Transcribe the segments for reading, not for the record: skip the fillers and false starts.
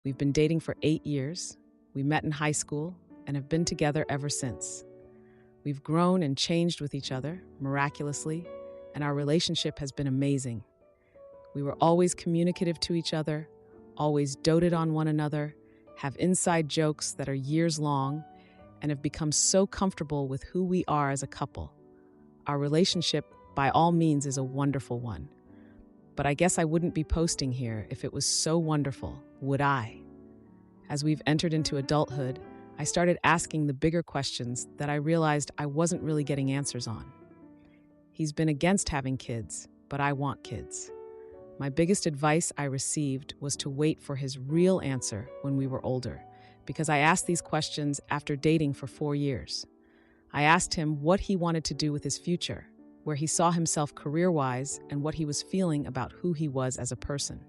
We've been dating for 8 years. We met in high school and have been together ever since. We've grown and changed with each other, miraculously, and our relationship has been amazing. We were always communicative to each other, always doted on one another, have inside jokes that are years long, and have become so comfortable with who we are as a couple. Our relationship, by all means, is a wonderful one. But I guess I wouldn't be posting here if it was so wonderful, would I? As we've entered into adulthood, I started asking the bigger questions that I realized I wasn't really getting answers on. He's been against having kids, but I want kids. My biggest advice I received was to wait for his real answer when we were older, because I asked these questions after dating for 4 years. I asked him what he wanted to do with his future, where he saw himself career-wise, and what he was feeling about who he was as a person.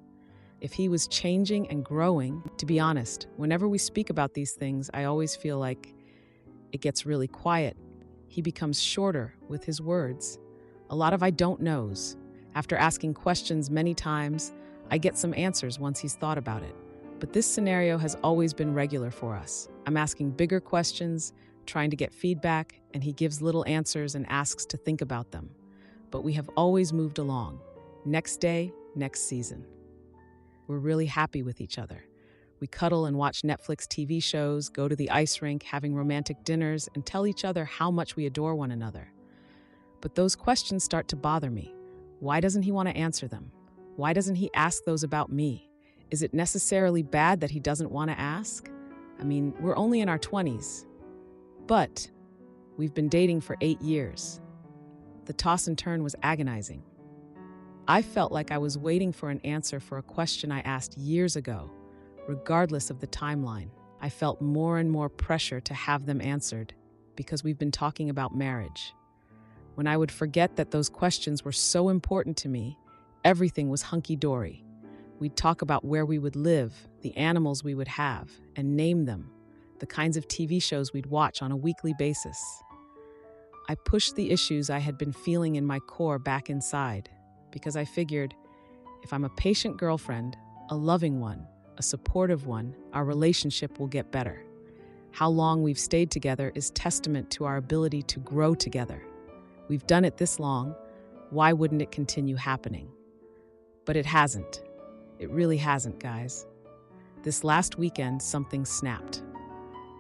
If he was changing and growing, to be honest, whenever we speak about these things, I always feel like it gets really quiet. He becomes shorter with his words. A lot of I don't knows. After asking questions many times, I get some answers once he's thought about it. But this scenario has always been regular for us. I'm asking bigger questions, trying to get feedback, and he gives little answers and asks to think about them. But we have always moved along. Next day, next season. We're really happy with each other. We cuddle and watch Netflix TV shows, go to the ice rink, having romantic dinners, and tell each other how much we adore one another. But those questions start to bother me. Why doesn't he want to answer them? Why doesn't he ask those about me? Is it necessarily bad that he doesn't want to ask? I mean, we're only in our 20s. But we've been dating for 8 years. The toss and turn was agonizing. I felt like I was waiting for an answer for a question I asked years ago, regardless of the timeline. I felt more and more pressure to have them answered because we've been talking about marriage. When I would forget that those questions were so important to me, everything was hunky-dory. We'd talk about where we would live, the animals we would have, and name them, the kinds of TV shows we'd watch on a weekly basis. I pushed the issues I had been feeling in my core back inside, because I figured, if I'm a patient girlfriend, a loving one, a supportive one, our relationship will get better. How long we've stayed together is testament to our ability to grow together. We've done it this long, why wouldn't it continue happening? But it hasn't. It really hasn't, guys. This last weekend, something snapped.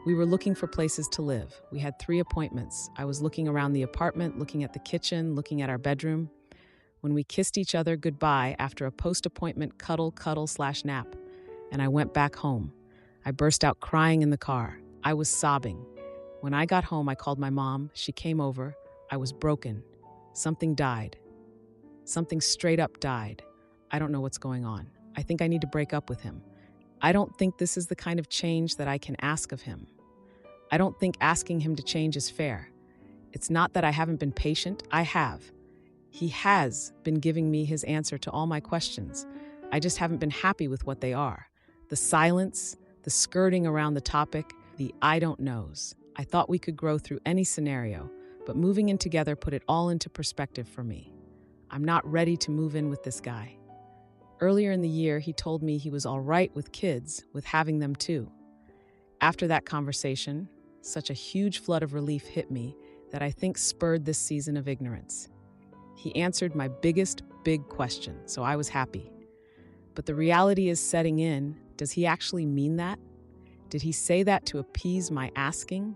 We were looking for places to live. We had 3 appointments. I was looking around the apartment, looking at the kitchen, looking at our bedroom. When we kissed each other goodbye after a post-appointment cuddle/nap, and I went back home. I burst out crying in the car. I was sobbing. When I got home, I called my mom. She came over. I was broken. Something died. Something straight up died. I don't know what's going on. I think I need to break up with him. I don't think this is the kind of change that I can ask of him. I don't think asking him to change is fair. It's not that I haven't been patient. I have. He has been giving me his answer to all my questions. I just haven't been happy with what they are. The silence, the skirting around the topic, the I don't knows. I thought we could grow through any scenario, but moving in together put it all into perspective for me. I'm not ready to move in with this guy. Earlier in the year, he told me he was all right with kids, with having them too. After that conversation, such a huge flood of relief hit me that I think spurred this season of ignorance. He answered my big question, so I was happy. But the reality is setting in. Does he actually mean that? Did he say that to appease my asking?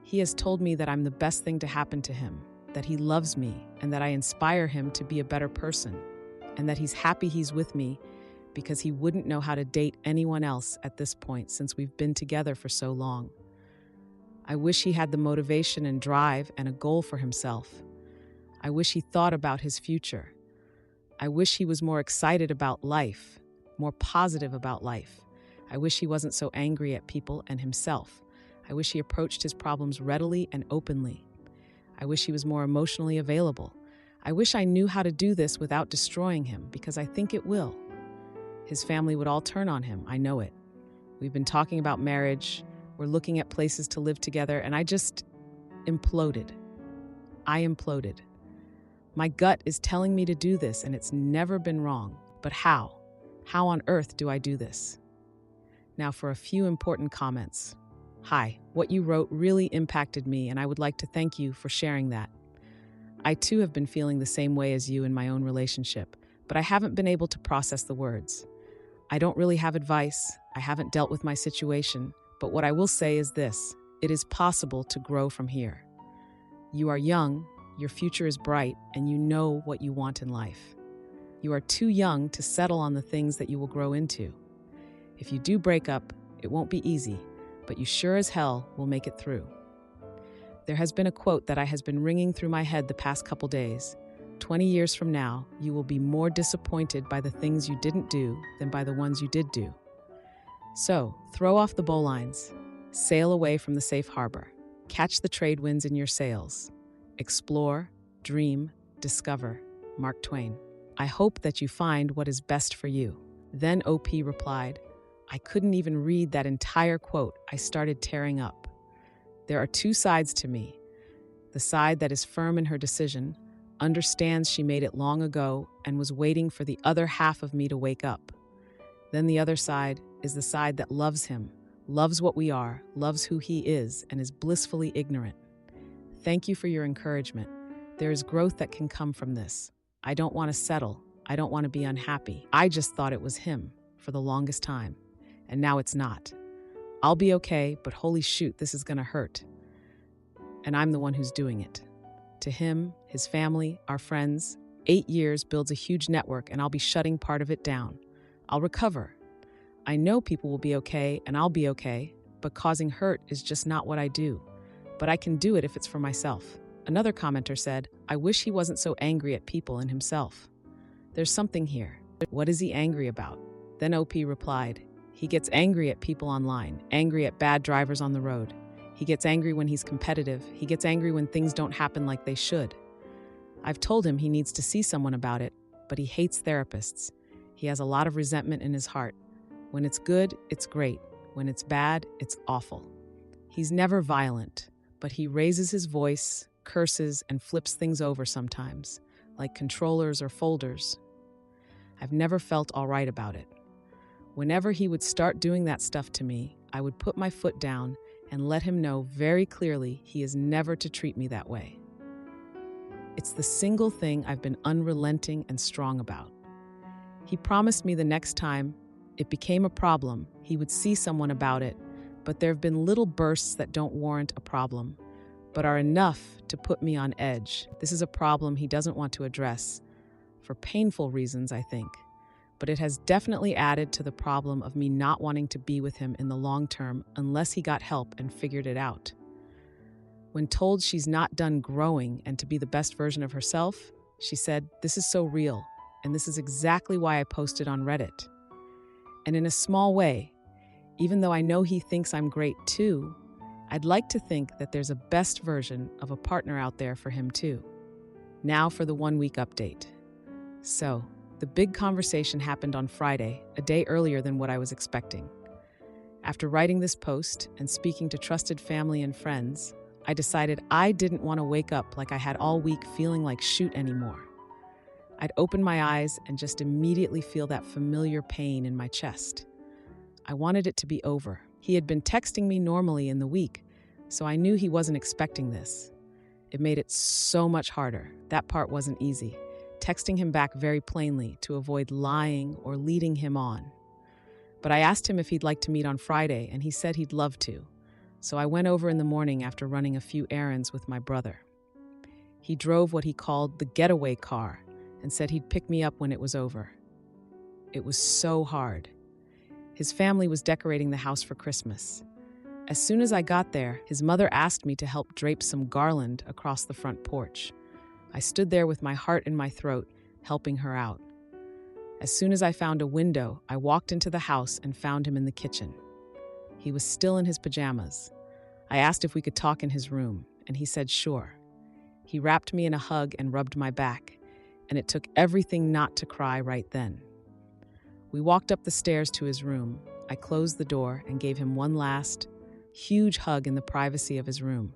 He has told me that I'm the best thing to happen to him, that he loves me, and that I inspire him to be a better person, and that he's happy he's with me because he wouldn't know how to date anyone else at this point since we've been together for so long. I wish he had the motivation and drive and a goal for himself. I wish he thought about his future. I wish he was more excited about life, more positive about life. I wish he wasn't so angry at people and himself. I wish he approached his problems readily and openly. I wish he was more emotionally available. I wish I knew how to do this without destroying him, because I think it will. His family would all turn on him, I know it. We've been talking about marriage, we're looking at places to live together, and I just imploded. I imploded. My gut is telling me to do this, and it's never been wrong. But how? How on earth do I do this? Now for a few important comments. Hi, what you wrote really impacted me, and I would like to thank you for sharing that. I too have been feeling the same way as you in my own relationship, but I haven't been able to process the words. I don't really have advice. I haven't dealt with my situation, but what I will say is this: it is possible to grow from here. You are young, your future is bright, and you know what you want in life. You are too young to settle on the things that you will grow into. If you do break up, it won't be easy, but you sure as hell will make it through. There has been a quote that has been ringing through my head the past couple days. 20 years from now, you will be more disappointed by the things you didn't do than by the ones you did do. So, throw off the bowlines, sail away from the safe harbor, catch the trade winds in your sails, explore, dream, discover. Mark Twain. I hope that you find what is best for you. Then OP replied, I couldn't even read that entire quote. I started tearing up. There are two sides to me. The side that is firm in her decision, understands she made it long ago, and was waiting for the other half of me to wake up. Then the other side is the side that loves him, loves what we are, loves who he is, and is blissfully ignorant. Thank you for your encouragement. There is growth that can come from this. I don't want to settle. I don't want to be unhappy. I just thought it was him for the longest time, and now it's not. I'll be okay, but holy shoot, this is going to hurt. And I'm the one who's doing it. To him, his family, our friends, 8 years builds a huge network, and I'll be shutting part of it down. I'll recover. I know people will be okay, and I'll be okay, but causing hurt is just not what I do. But I can do it if it's for myself. Another commenter said, I wish he wasn't so angry at people and himself. There's something here. What is he angry about? Then OP replied, he gets angry at people online, angry at bad drivers on the road. He gets angry when he's competitive. He gets angry when things don't happen like they should. I've told him he needs to see someone about it, but he hates therapists. He has a lot of resentment in his heart. When it's good, it's great. When it's bad, it's awful. He's never violent, but he raises his voice, curses, and flips things over sometimes, like controllers or folders. I've never felt all right about it. Whenever he would start doing that stuff to me, I would put my foot down and let him know very clearly he is never to treat me that way. It's the single thing I've been unrelenting and strong about. He promised me the next time it became a problem, he would see someone about it, but there have been little bursts that don't warrant a problem, but are enough to put me on edge. This is a problem he doesn't want to address, for painful reasons, I think. But it has definitely added to the problem of me not wanting to be with him in the long term unless he got help and figured it out. When told she's not done growing and to be the best version of herself, she said, this is so real, and this is exactly why I posted on Reddit. And in a small way, even though I know he thinks I'm great too, I'd like to think that there's a best version of a partner out there for him too. Now for the 1 week update. So, the big conversation happened on Friday, a day earlier than what I was expecting. After writing this post and speaking to trusted family and friends, I decided I didn't want to wake up like I had all week feeling like shoot anymore. I'd open my eyes and just immediately feel that familiar pain in my chest. I wanted it to be over. He had been texting me normally in the week, so I knew he wasn't expecting this. It made it so much harder. That part wasn't easy. Texting him back very plainly to avoid lying or leading him on. But I asked him if he'd like to meet on Friday, and he said he'd love to. So I went over in the morning after running a few errands with my brother. He drove what he called the getaway car and said he'd pick me up when it was over. It was so hard. His family was decorating the house for Christmas. As soon as I got there, his mother asked me to help drape some garland across the front porch. I stood there with my heart in my throat, helping her out. As soon as I found a window, I walked into the house and found him in the kitchen. He was still in his pajamas. I asked if we could talk in his room, and he said sure. He wrapped me in a hug and rubbed my back, and it took everything not to cry right then. We walked up the stairs to his room. I closed the door and gave him one last, huge hug in the privacy of his room.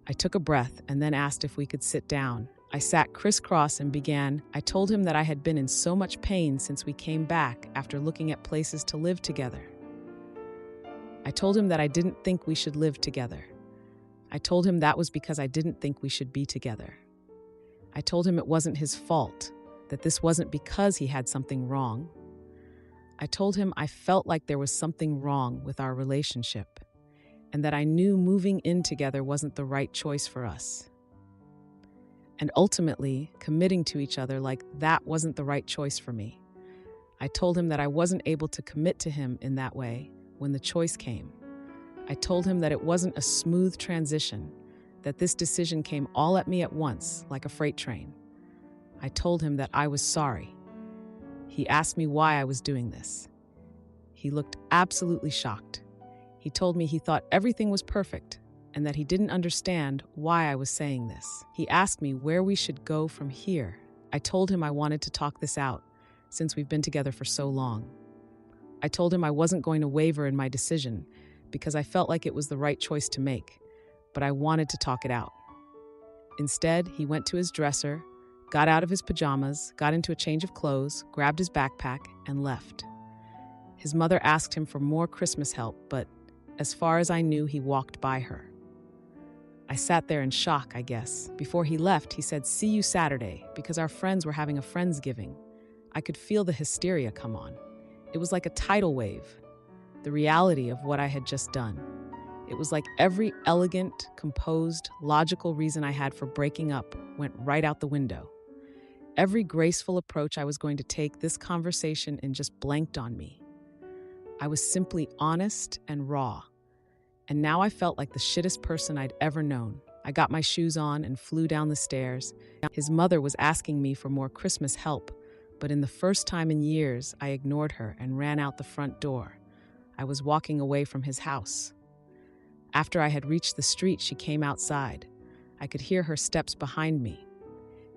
I took a breath and then asked if we could sit down. I sat crisscross and began. I told him that I had been in so much pain since we came back after looking at places to live together. I told him that I didn't think we should live together. I told him that was because I didn't think we should be together. I told him it wasn't his fault, that this wasn't because he had something wrong. I told him I felt like there was something wrong with our relationship, and that I knew moving in together wasn't the right choice for us. And ultimately, committing to each other like that wasn't the right choice for me. I told him that I wasn't able to commit to him in that way when the choice came. I told him that it wasn't a smooth transition, that this decision came all at me at once, like a freight train. I told him that I was sorry. He asked me why I was doing this. He looked absolutely shocked. He told me he thought everything was perfect and that he didn't understand why I was saying this. He asked me where we should go from here. I told him I wanted to talk this out since we've been together for so long. I told him I wasn't going to waver in my decision because I felt like it was the right choice to make, but I wanted to talk it out. Instead, he went to his dresser, got out of his pajamas, got into a change of clothes, grabbed his backpack, and left. His mother asked him for more Christmas help, but as far as I knew, he walked by her. I sat there in shock, I guess. Before he left, he said, "See you Saturday," because our friends were having a Friendsgiving. I could feel the hysteria come on. It was like a tidal wave, the reality of what I had just done. It was like every elegant, composed, logical reason I had for breaking up went right out the window. Every graceful approach I was going to take this conversation in just blanked on me. I was simply honest and raw. And now I felt like the shittest person I'd ever known. I got my shoes on and flew down the stairs. His mother was asking me for more Christmas help, but in the first time in years, I ignored her and ran out the front door. I was walking away from his house. After I had reached the street, she came outside. I could hear her steps behind me.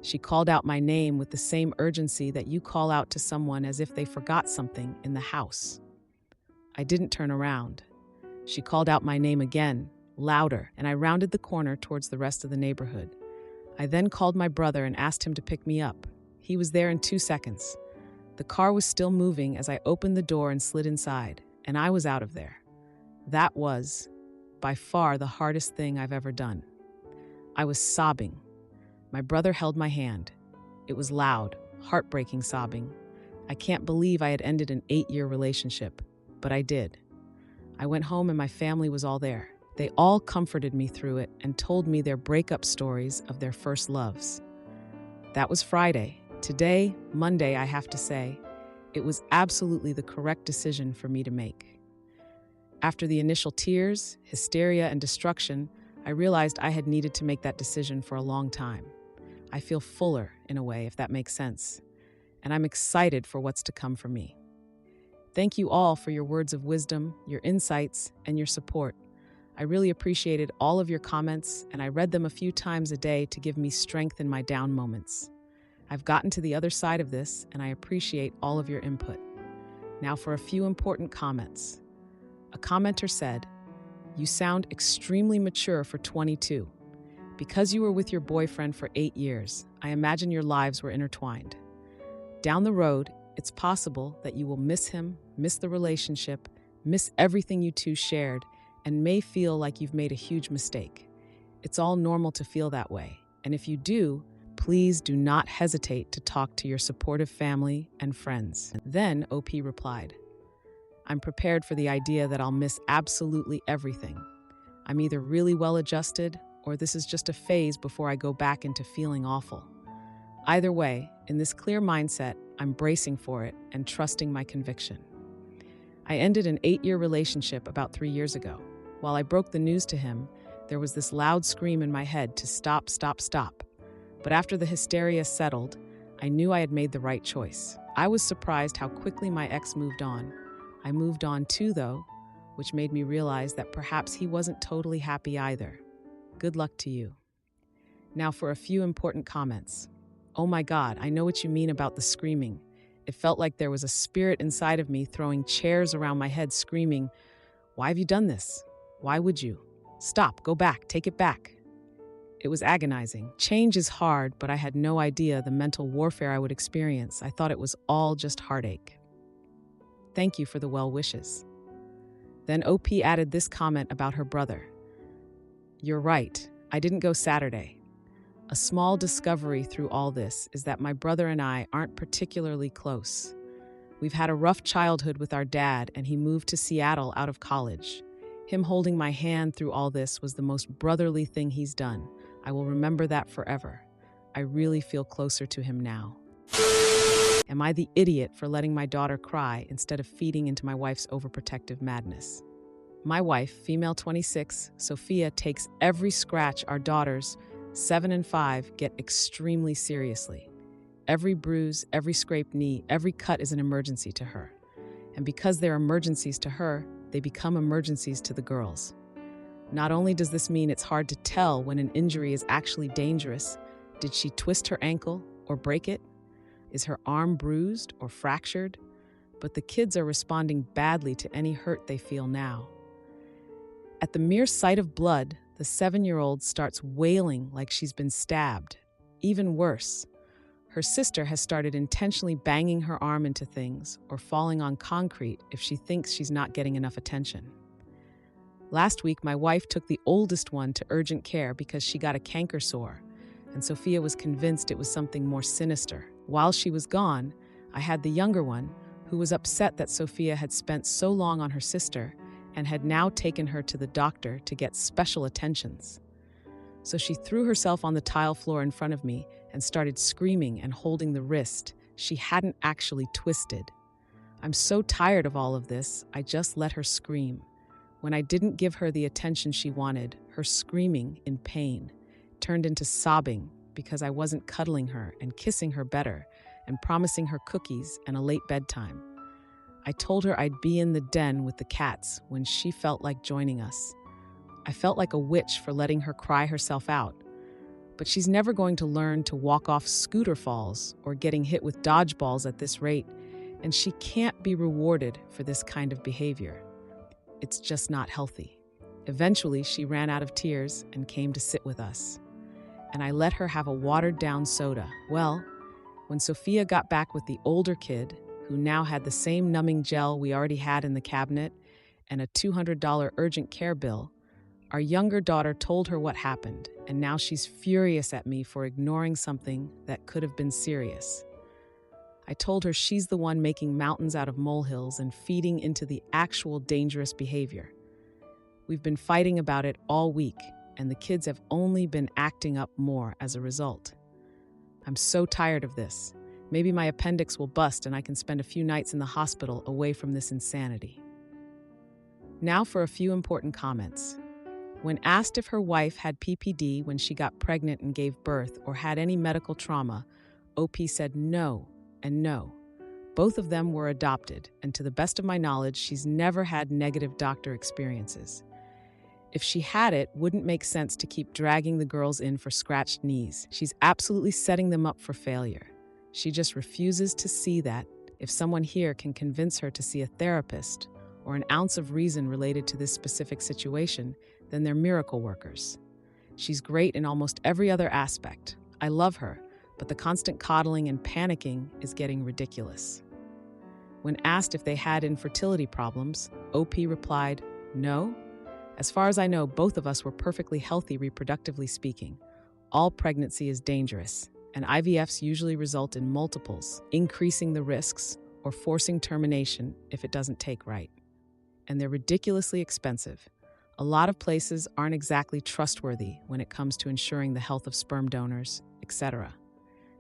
She called out my name with the same urgency that you call out to someone as if they forgot something in the house. I didn't turn around. She called out my name again, louder, and I rounded the corner towards the rest of the neighborhood. I then called my brother and asked him to pick me up. He was there in 2 seconds. The car was still moving as I opened the door and slid inside, and I was out of there. That was, by far, the hardest thing I've ever done. I was sobbing. My brother held my hand. It was loud, heartbreaking sobbing. I can't believe I had ended an 8-year relationship, but I did. I went home and my family was all there. They all comforted me through it and told me their breakup stories of their first loves. That was Friday. Today, Monday, I have to say, it was absolutely the correct decision for me to make. After the initial tears, hysteria, and destruction, I realized I had needed to make that decision for a long time. I feel fuller, in a way, if that makes sense. And I'm excited for what's to come for me. Thank you all for your words of wisdom, your insights, and your support. I really appreciated all of your comments, and I read them a few times a day to give me strength in my down moments. I've gotten to the other side of this, and I appreciate all of your input. Now for a few important comments. A commenter said, "You sound extremely mature for 22. Because you were with your boyfriend for 8 years, I imagine your lives were intertwined. Down the road, it's possible that you will miss him, miss the relationship, miss everything you two shared, and may feel like you've made a huge mistake. It's all normal to feel that way, and if you do, please do not hesitate to talk to your supportive family and friends." Then OP replied, "I'm prepared for the idea that I'll miss absolutely everything. I'm either really well adjusted, or this is just a phase before I go back into feeling awful. Either way, in this clear mindset, I'm bracing for it and trusting my conviction." I ended an 8-year relationship about 3 years ago. While I broke the news to him, there was this loud scream in my head to stop, stop, stop. But after the hysteria settled, I knew I had made the right choice. I was surprised how quickly my ex moved on. I moved on too, though, which made me realize that perhaps he wasn't totally happy either. Good luck to you. Now for a few important comments. Oh my God, I know what you mean about the screaming. It felt like there was a spirit inside of me throwing chairs around my head screaming, "Why have you done this? Why would you? Stop, go back, take it back." It was agonizing. Change is hard, but I had no idea the mental warfare I would experience. I thought it was all just heartache. Thank you for the well wishes. Then OP added this comment about her brother. "You're right, I didn't go Saturday. A small discovery through all this is that my brother and I aren't particularly close. We've had a rough childhood with our dad, and he moved to Seattle out of college. Him holding my hand through all this was the most brotherly thing he's done. I will remember that forever. I really feel closer to him now. Am I the idiot for letting my daughter cry instead of feeding into my wife's overprotective madness? My wife, female 26, Sophia, takes every scratch our daughters, 7 and 5, get extremely seriously. Every bruise, every scraped knee, every cut is an emergency to her. And because they're emergencies to her, they become emergencies to the girls. Not only does this mean it's hard to tell when an injury is actually dangerous, did she twist her ankle or break it? Is her arm bruised or fractured? But the kids are responding badly to any hurt they feel now. At the mere sight of blood, the 7-year-old starts wailing like she's been stabbed. Even worse, her sister has started intentionally banging her arm into things or falling on concrete if she thinks she's not getting enough attention. Last week, my wife took the oldest one to urgent care because she got a canker sore, and Sophia was convinced it was something more sinister. While she was gone, I had the younger one, who was upset that Sophia had spent so long on her sister and had now taken her to the doctor to get special attentions. So she threw herself on the tile floor in front of me and started screaming and holding the wrist she hadn't actually twisted. I'm so tired of all of this, I just let her scream. When I didn't give her the attention she wanted, her screaming in pain turned into sobbing because I wasn't cuddling her and kissing her better and promising her cookies and a late bedtime. I told her I'd be in the den with the cats when she felt like joining us. I felt like a witch for letting her cry herself out, but she's never going to learn to walk off scooter falls or getting hit with dodgeballs at this rate, and she can't be rewarded for this kind of behavior. It's just not healthy. Eventually, she ran out of tears and came to sit with us, and I let her have a watered-down soda. Well, when Sophia got back with the older kid, who now had the same numbing gel we already had in the cabinet and a $200 urgent care bill, our younger daughter told her what happened, and now she's furious at me for ignoring something that could have been serious. I told her she's the one making mountains out of molehills and feeding into the actual dangerous behavior. We've been fighting about it all week, and the kids have only been acting up more as a result. I'm so tired of this. Maybe my appendix will bust and I can spend a few nights in the hospital away from this insanity. Now for a few important comments. When asked if her wife had PPD when she got pregnant and gave birth or had any medical trauma, OP said no and no. Both of them were adopted, and to the best of my knowledge, she's never had negative doctor experiences. If she had it, wouldn't make sense to keep dragging the girls in for scratched knees. She's absolutely setting them up for failure. She just refuses to see that. If someone here can convince her to see a therapist or an ounce of reason related to this specific situation, then they're miracle workers. She's great in almost every other aspect. I love her, but the constant coddling and panicking is getting ridiculous. When asked if they had infertility problems, OP replied, no. As far as I know, both of us were perfectly healthy reproductively speaking. All pregnancy is dangerous, and IVFs usually result in multiples, increasing the risks or forcing termination if it doesn't take right. And they're ridiculously expensive. A lot of places aren't exactly trustworthy when it comes to ensuring the health of sperm donors, etc.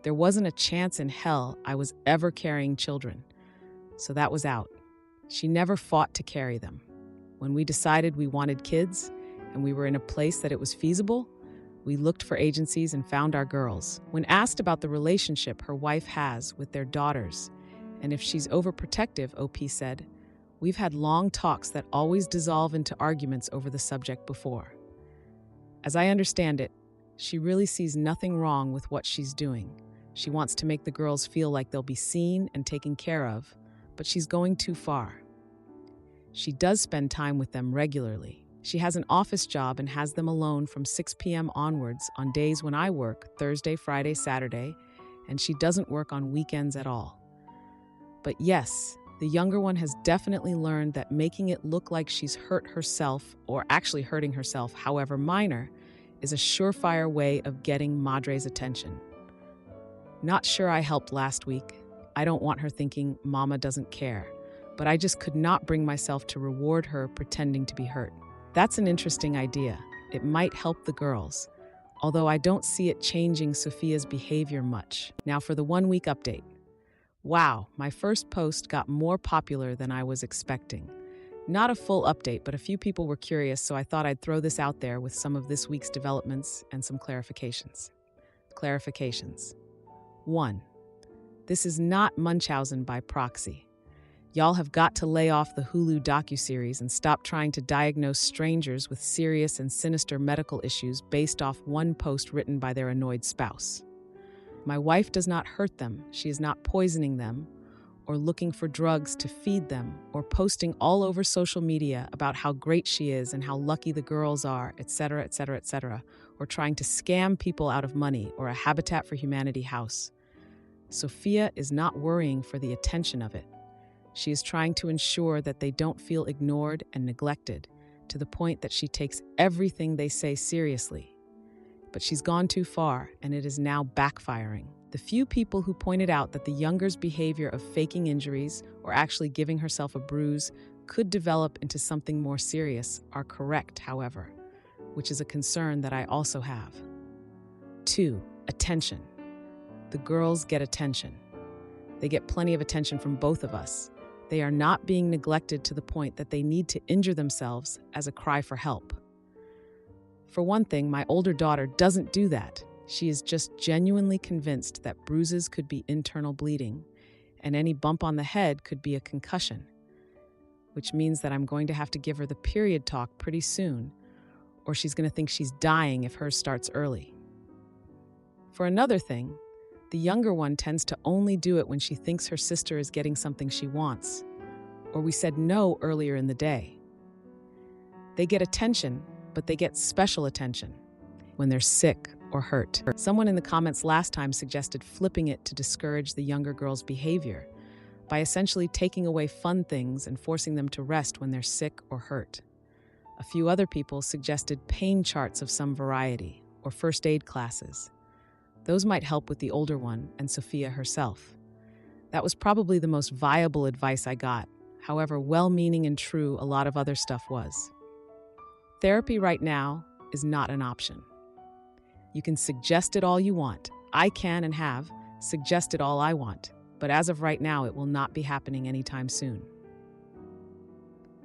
There wasn't a chance in hell I was ever carrying children, so that was out. She never fought to carry them. When we decided we wanted kids and we were in a place that it was feasible, we looked for agencies and found our girls. When asked about the relationship her wife has with their daughters and if she's overprotective, OP said, we've had long talks that always dissolve into arguments over the subject before. As I understand it, she really sees nothing wrong with what she's doing. She wants to make the girls feel like they'll be seen and taken care of, but she's going too far. She does spend time with them regularly. She has an office job and has them alone from 6 p.m. onwards on days when I work, Thursday, Friday, Saturday, and she doesn't work on weekends at all. But yes, The younger one has definitely learned that making it look like she's hurt herself, or actually hurting herself, however minor, is a surefire way of getting Madre's attention. Not sure I helped last week. I don't want her thinking Mama doesn't care, but I just could not bring myself to reward her pretending to be hurt. That's an interesting idea. It might help the girls, although I don't see it changing Sophia's behavior much. Now for the 1-week update. Wow, my first post got more popular than I was expecting. Not a full update, but a few people were curious, so I thought I'd throw this out there with some of this week's developments and some clarifications. 1. This is not Munchausen by proxy. Y'all have got to lay off the Hulu docuseries and stop trying to diagnose strangers with serious and sinister medical issues based off one post written by their annoyed spouse. My wife does not hurt them. She is not poisoning them or looking for drugs to feed them or posting all over social media about how great she is and how lucky the girls are, etc., etc., etc., or trying to scam people out of money or a Habitat for Humanity house. Sophia is not worrying for the attention of it. She is trying to ensure that they don't feel ignored and neglected, to the point that she takes everything they say seriously. But she's gone too far, and it is now backfiring. The few people who pointed out that the younger's behavior of faking injuries or actually giving herself a bruise could develop into something more serious are correct, however, which is a concern that I also have. 2. Attention. The girls get attention. They get plenty of attention from both of us. They are not being neglected to the point that they need to injure themselves as a cry for help. For one thing, my older daughter doesn't do that. She is just genuinely convinced that bruises could be internal bleeding, and any bump on the head could be a concussion, which means that I'm going to have to give her the period talk pretty soon, or she's going to think she's dying if hers starts early. For another thing, the younger one tends to only do it when she thinks her sister is getting something she wants, or we said no earlier in the day. They get attention, but they get special attention when they're sick or hurt. Someone in the comments last time suggested flipping it to discourage the younger girl's behavior by essentially taking away fun things and forcing them to rest when they're sick or hurt. A few other people suggested pain charts of some variety or first aid classes. Those might help with the older one and Sophia herself. That was probably the most viable advice I got. However well-meaning and true a lot of other stuff was. Therapy right now is not an option. You can suggest it all you want. I can and have suggested all I want, but as of right now, it will not be happening anytime soon.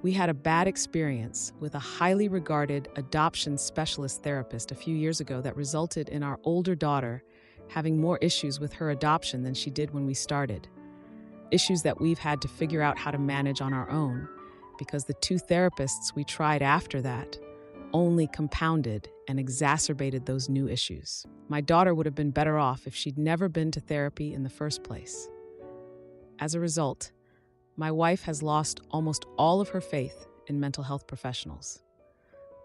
We had a bad experience with a highly regarded adoption specialist therapist a few years ago that resulted in our older daughter having more issues with her adoption than she did when we started. Issues that we've had to figure out how to manage on our own because the 2 therapists we tried after that only compounded and exacerbated those new issues. My daughter would have been better off if she'd never been to therapy in the first place. As a result, my wife has lost almost all of her faith in mental health professionals.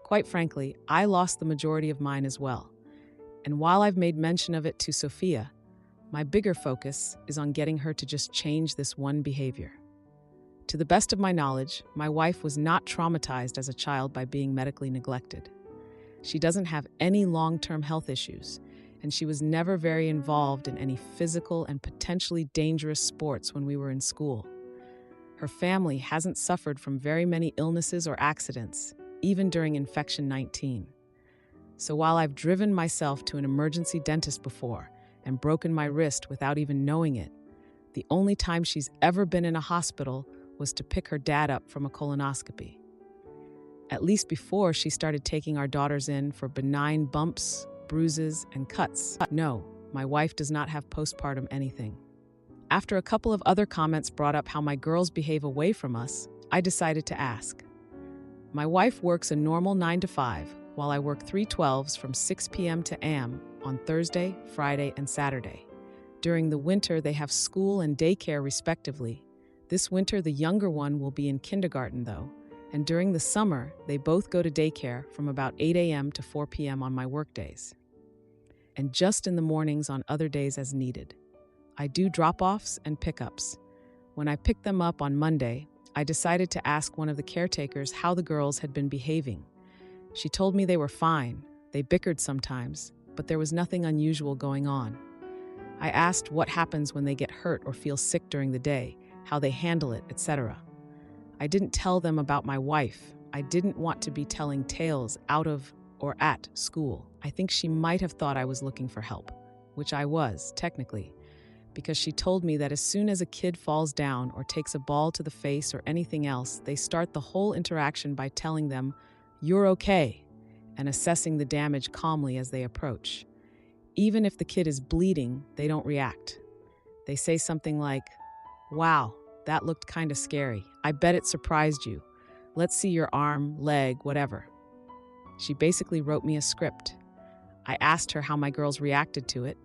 Quite frankly, I lost the majority of mine as well. And while I've made mention of it to Sophia, my bigger focus is on getting her to just change this one behavior. To the best of my knowledge, my wife was not traumatized as a child by being medically neglected. She doesn't have any long-term health issues, and she was never very involved in any physical and potentially dangerous sports when we were in school. Her family hasn't suffered from very many illnesses or accidents, even during Infection 19. So while I've driven myself to an emergency dentist before and broken my wrist without even knowing it, the only time she's ever been in a hospital was to pick her dad up from a colonoscopy. At least before she started taking our daughters in for benign bumps, bruises, and cuts. No, my wife does not have postpartum anything. After a couple of other comments brought up how my girls behave away from us, I decided to ask. My wife works a normal 9 to 5, while I work 3/12s from 6 p.m. to a.m. on Thursday, Friday, and Saturday. During the winter, they have school and daycare respectively. This winter, the younger one will be in kindergarten, though, and during the summer, they both go to daycare from about 8 a.m. to 4 p.m. on my workdays, and just in the mornings on other days as needed. I do drop-offs and pickups, When I picked them up on Monday, I decided to ask one of the caretakers how the girls had been behaving. She told me they were fine. They bickered sometimes, but there was nothing unusual going on. I asked what happens when they get hurt or feel sick during the day, how they handle it, etc. I didn't tell them about my wife. I didn't want to be telling tales out of or at school. I think she might have thought I was looking for help, which I was, technically, because she told me that as soon as a kid falls down or takes a ball to the face or anything else, they start the whole interaction by telling them, "You're okay," and assessing the damage calmly as they approach. Even if the kid is bleeding, they don't react. They say something like, "Wow, that looked kind of scary. I bet it surprised you. Let's see your arm, leg, whatever." She basically wrote me a script. I asked her how my girls reacted to it,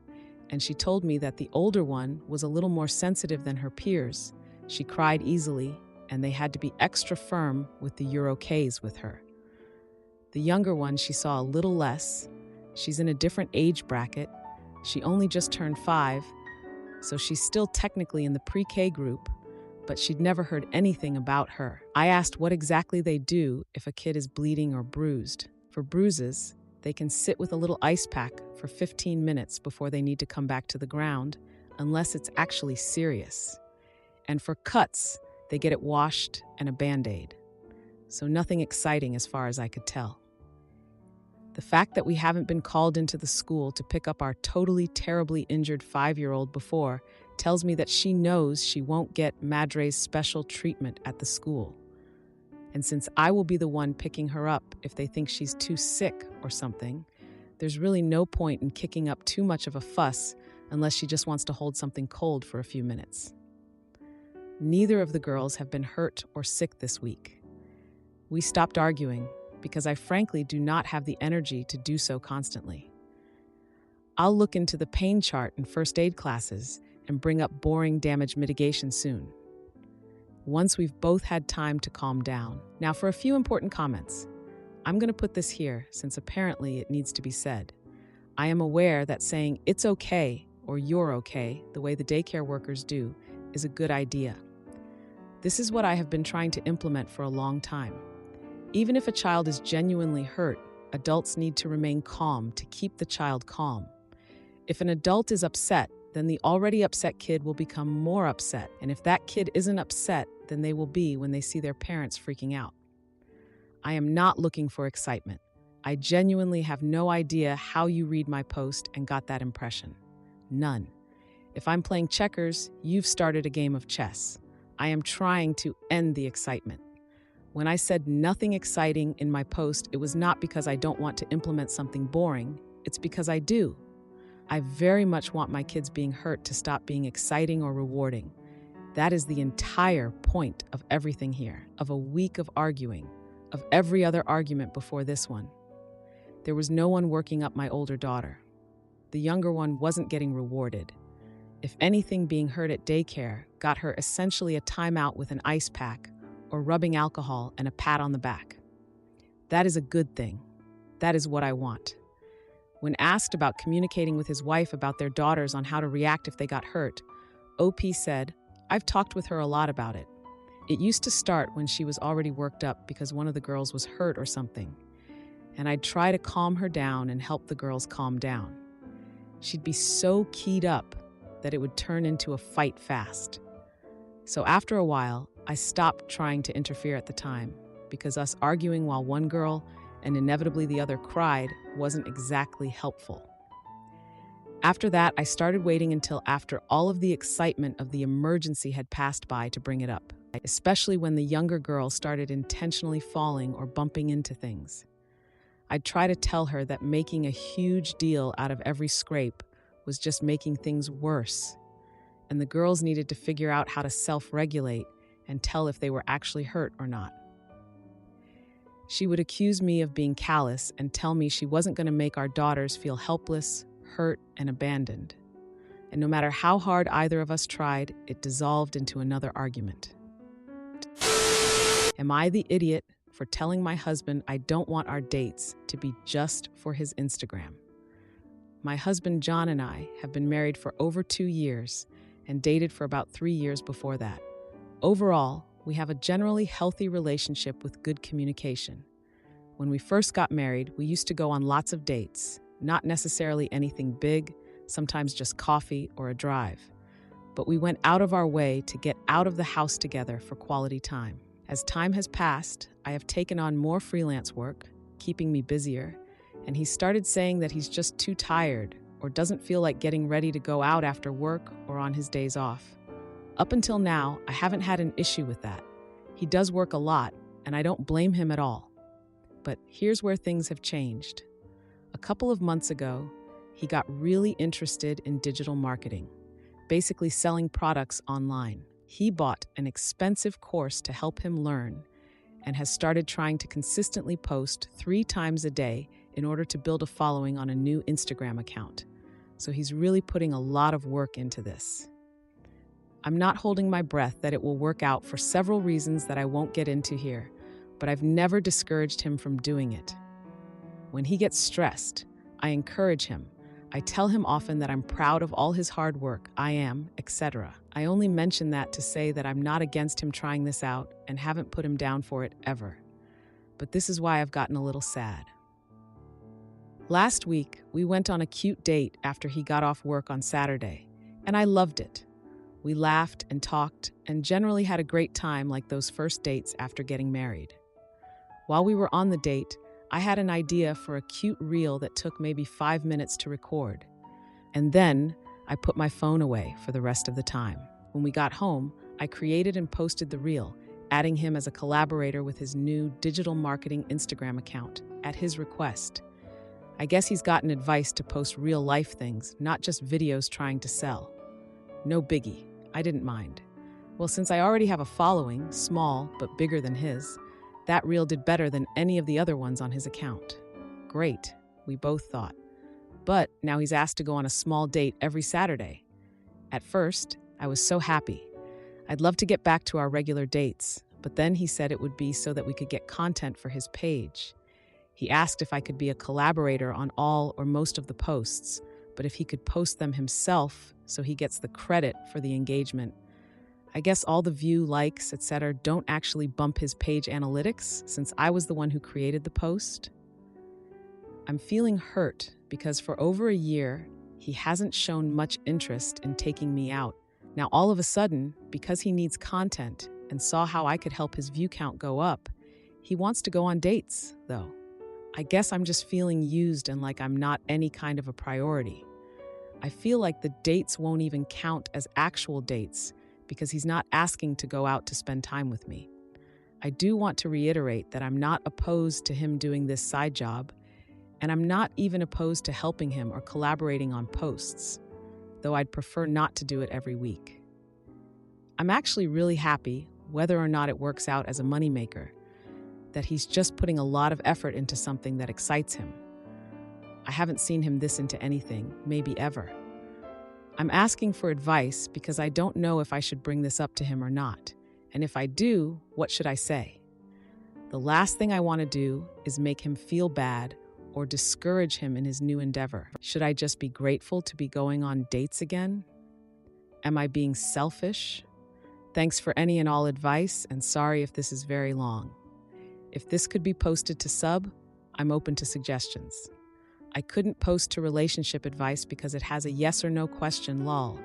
and she told me that the older one was a little more sensitive than her peers. She cried easily, and they had to be extra firm with the "you're okays" with her. The younger one she saw a little less. She's in a different age bracket. She only just turned 5, so she's still technically in the pre-K group, but she'd never heard anything about her. I asked what exactly they do if a kid is bleeding or bruised. For bruises, they can sit with a little ice pack for 15 minutes before they need to come back to the ground, unless it's actually serious. And for cuts, they get it washed and a Band-Aid. So nothing exciting as far as I could tell. The fact that we haven't been called into the school to pick up our totally terribly injured 5-year-old before tells me that she knows she won't get Madre's special treatment at the school. And since I will be the one picking her up if they think she's too sick or something, there's really no point in kicking up too much of a fuss unless she just wants to hold something cold for a few minutes. Neither of the girls have been hurt or sick this week. We stopped arguing because I frankly do not have the energy to do so constantly. I'll look into the pain chart in first aid classes and bring up boring damage mitigation soon, once we've both had time to calm down. Now for a few important comments. I'm going to put this here since apparently it needs to be said. I am aware that saying "it's okay" or "you're okay," the way the daycare workers do, is a good idea. This is what I have been trying to implement for a long time. Even if a child is genuinely hurt, adults need to remain calm to keep the child calm. If an adult is upset, then the already upset kid will become more upset. And if that kid isn't upset, then they will be when they see their parents freaking out. I am not looking for excitement. I genuinely have no idea how you read my post and got that impression. None. If I'm playing checkers, you've started a game of chess. I am trying to end the excitement. When I said nothing exciting in my post, it was not because I don't want to implement something boring. It's because I do. I very much want my kids being hurt to stop being exciting or rewarding. That is the entire point of everything here, of a week of arguing, of every other argument before this one. There was no one working up my older daughter. The younger one wasn't getting rewarded. If anything, being hurt at daycare got her essentially a timeout with an ice pack or rubbing alcohol and a pat on the back. That is a good thing. That is what I want. When asked about communicating with his wife about their daughters on how to react if they got hurt, OP said, "I've talked with her a lot about it. It used to start when she was already worked up because one of the girls was hurt or something, and I'd try to calm her down and help the girls calm down. She'd be so keyed up that it would turn into a fight fast. So after a while, I stopped trying to interfere at the time because us arguing while one girl and inevitably the other cried wasn't exactly helpful. After that, I started waiting until after all of the excitement of the emergency had passed by to bring it up, especially when the younger girl started intentionally falling or bumping into things. I'd try to tell her that making a huge deal out of every scrape was just making things worse, and the girls needed to figure out how to self-regulate and tell if they were actually hurt or not. She would accuse me of being callous and tell me she wasn't going to make our daughters feel helpless, hurt, and abandoned. And no matter how hard either of us tried, it dissolved into another argument. Am I the idiot for telling my husband I don't want our dates to be just for his Instagram? My husband John and I have been married for over 2 years and dated for about 3 years before that. Overall, we have a generally healthy relationship with good communication. When we first got married, we used to go on lots of dates, not necessarily anything big, sometimes just coffee or a drive. But we went out of our way to get out of the house together for quality time. As time has passed, I have taken on more freelance work, keeping me busier, and he started saying that he's just too tired or doesn't feel like getting ready to go out after work or on his days off. Up until now, I haven't had an issue with that. He does work a lot, and I don't blame him at all. But here's where things have changed. A couple of months ago, he got really interested in digital marketing, basically selling products online. He bought an expensive course to help him learn and has started trying to consistently post 3 times a day in order to build a following on a new Instagram account. So he's really putting a lot of work into this. I'm not holding my breath that it will work out for several reasons that I won't get into here, but I've never discouraged him from doing it. When he gets stressed, I encourage him. I tell him often that I'm proud of all his hard work, etc. I only mention that to say that I'm not against him trying this out and haven't put him down for it ever. But this is why I've gotten a little sad. Last week, we went on a cute date after he got off work on Saturday, and I loved it. We laughed and talked and generally had a great time like those first dates after getting married. While we were on the date, I had an idea for a cute reel that took maybe 5 minutes to record. And then I put my phone away for the rest of the time. When we got home, I created and posted the reel, adding him as a collaborator with his new digital marketing Instagram account at his request. I guess he's gotten advice to post real-life things, not just videos trying to sell. No biggie. I didn't mind. Well, since I already have a following, small but bigger than his, that reel did better than any of the other ones on his account. Great, we both thought. But now he's asked to go on a small date every Saturday. At first, I was so happy. I'd love to get back to our regular dates, but then he said it would be so that we could get content for his page. He asked if I could be a collaborator on all or most of the posts, but if he could post them himself so he gets the credit for the engagement. I guess all the view, likes, etc. don't actually bump his page analytics since I was the one who created the post. I'm feeling hurt because for over a year, he hasn't shown much interest in taking me out. Now all of a sudden, because he needs content and saw how I could help his view count go up, he wants to go on dates, though. I guess I'm just feeling used and like I'm not any kind of a priority. I feel like the dates won't even count as actual dates because he's not asking to go out to spend time with me. I do want to reiterate that I'm not opposed to him doing this side job, and I'm not even opposed to helping him or collaborating on posts, though I'd prefer not to do it every week. I'm actually really happy, whether or not it works out as a moneymaker, that he's just putting a lot of effort into something that excites him. I haven't seen him this into anything, maybe ever. I'm asking for advice because I don't know if I should bring this up to him or not. And if I do, what should I say? The last thing I want to do is make him feel bad or discourage him in his new endeavor. Should I just be grateful to be going on dates again? Am I being selfish? Thanks for any and all advice, and sorry if this is very long. If this could be posted to sub, I'm open to suggestions. I couldn't post to relationship advice because it has a yes or no question, lol.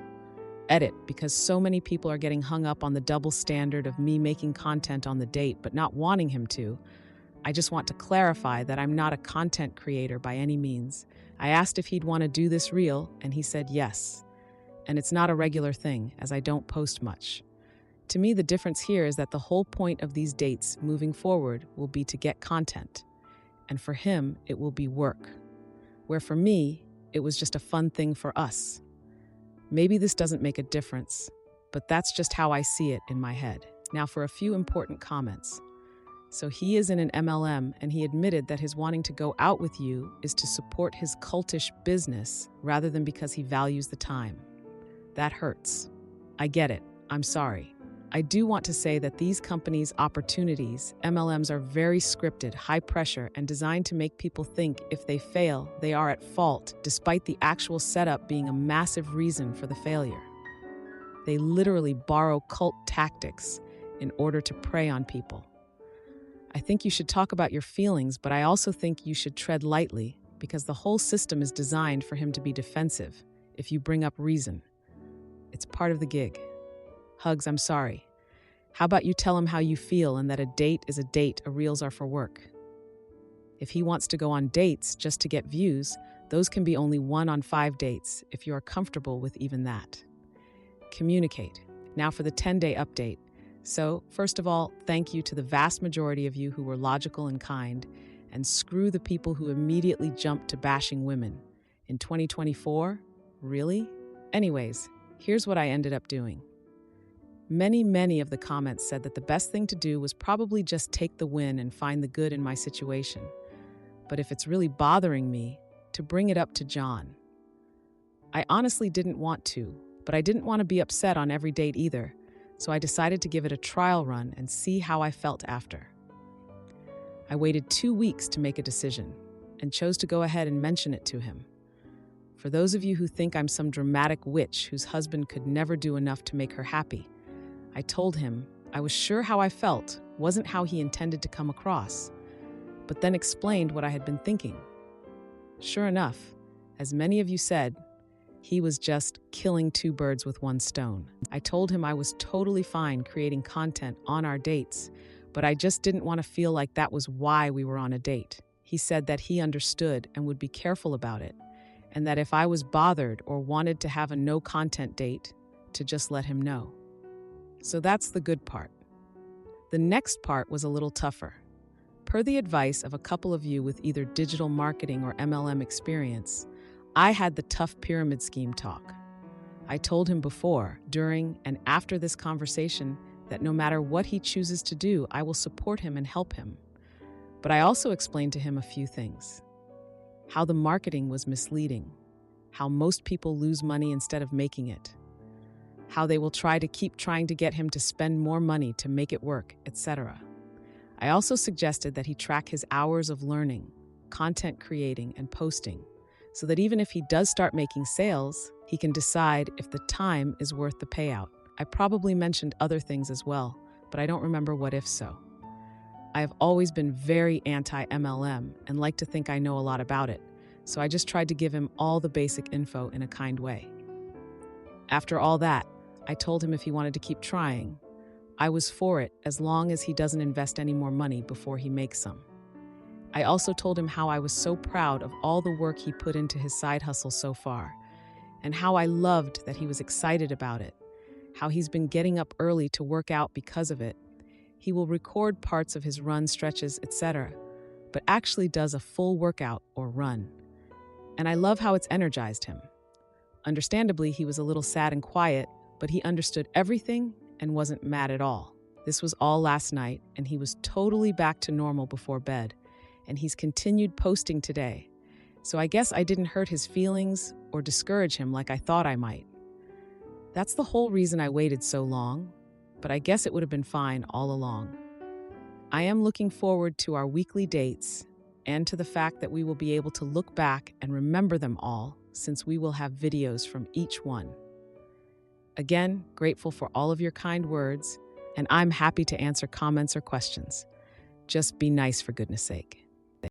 Edit, because so many people are getting hung up on the double standard of me making content on the date but not wanting him to. I just want to clarify that I'm not a content creator by any means. I asked if he'd want to do this reel, and he said yes. And it's not a regular thing, as I don't post much. To me, the difference here is that the whole point of these dates moving forward will be to get content. And for him, it will be work. Where for me, it was just a fun thing for us. Maybe this doesn't make a difference, but that's just how I see it in my head. Now for a few important comments. So he is in an MLM, and he admitted that his wanting to go out with you is to support his cultish business rather than because he values the time. That hurts. I get it. I'm sorry. I do want to say that these companies' opportunities, MLMs, are very scripted, high pressure, and designed to make people think if they fail, they are at fault, despite the actual setup being a massive reason for the failure. They literally borrow cult tactics in order to prey on people. I think you should talk about your feelings, but I also think you should tread lightly because the whole system is designed for him to be defensive if you bring up reason. It's part of the gig. Hugs, I'm sorry. How about you tell him how you feel and that a date is a date, reels are for work. If he wants to go on dates just to get views, those can be only 1 on 5 dates if you are comfortable with even that. Communicate. Now for the 10-day update. So, first of all, thank you to the vast majority of you who were logical and kind, and screw the people who immediately jumped to bashing women. In 2024? Really? Anyways, here's what I ended up doing. Many of the comments said that the best thing to do was probably just take the win and find the good in my situation. But if it's really bothering me, to bring it up to John. I honestly didn't want to, but I didn't want to be upset on every date either, so I decided to give it a trial run and see how I felt after. I waited 2 weeks to make a decision and chose to go ahead and mention it to him. For those of you who think I'm some dramatic witch whose husband could never do enough to make her happy, I told him I was sure how I felt wasn't how he intended to come across, but then explained what I had been thinking. Sure enough, as many of you said, he was just killing 2 birds with 1 stone. I told him I was totally fine creating content on our dates, but I just didn't want to feel like that was why we were on a date. He said that he understood and would be careful about it, and that if I was bothered or wanted to have a no-content date, to just let him know. So that's the good part. The next part was a little tougher. Per the advice of a couple of you with either digital marketing or MLM experience, I had the tough pyramid scheme talk. I told him before, during, and after this conversation that no matter what he chooses to do, I will support him and help him. But I also explained to him a few things. How the marketing was misleading, how most people lose money instead of making it, how they will try to keep trying to get him to spend more money to make it work, etc. I also suggested that he track his hours of learning, content creating, and posting, so that even if he does start making sales, he can decide if the time is worth the payout. I probably mentioned other things as well, but I don't remember what if so. I have always been very anti-MLM and like to think I know a lot about it, so I just tried to give him all the basic info in a kind way. After all that, I told him if he wanted to keep trying, I was for it as long as he doesn't invest any more money before he makes some. I also told him how I was so proud of all the work he put into his side hustle so far, and how I loved that he was excited about it, how he's been getting up early to work out because of it. He will record parts of his run stretches, etc., but actually does a full workout or run. And I love how it's energized him. Understandably, he was a little sad and quiet, but he understood everything and wasn't mad at all. This was all last night, and he was totally back to normal before bed. And he's continued posting today. So I guess I didn't hurt his feelings or discourage him like I thought I might. That's the whole reason I waited so long, but I guess it would have been fine all along. I am looking forward to our weekly dates and to the fact that we will be able to look back and remember them all since we will have videos from each one. Again, grateful for all of your kind words, and I'm happy to answer comments or questions. Just be nice for goodness sake.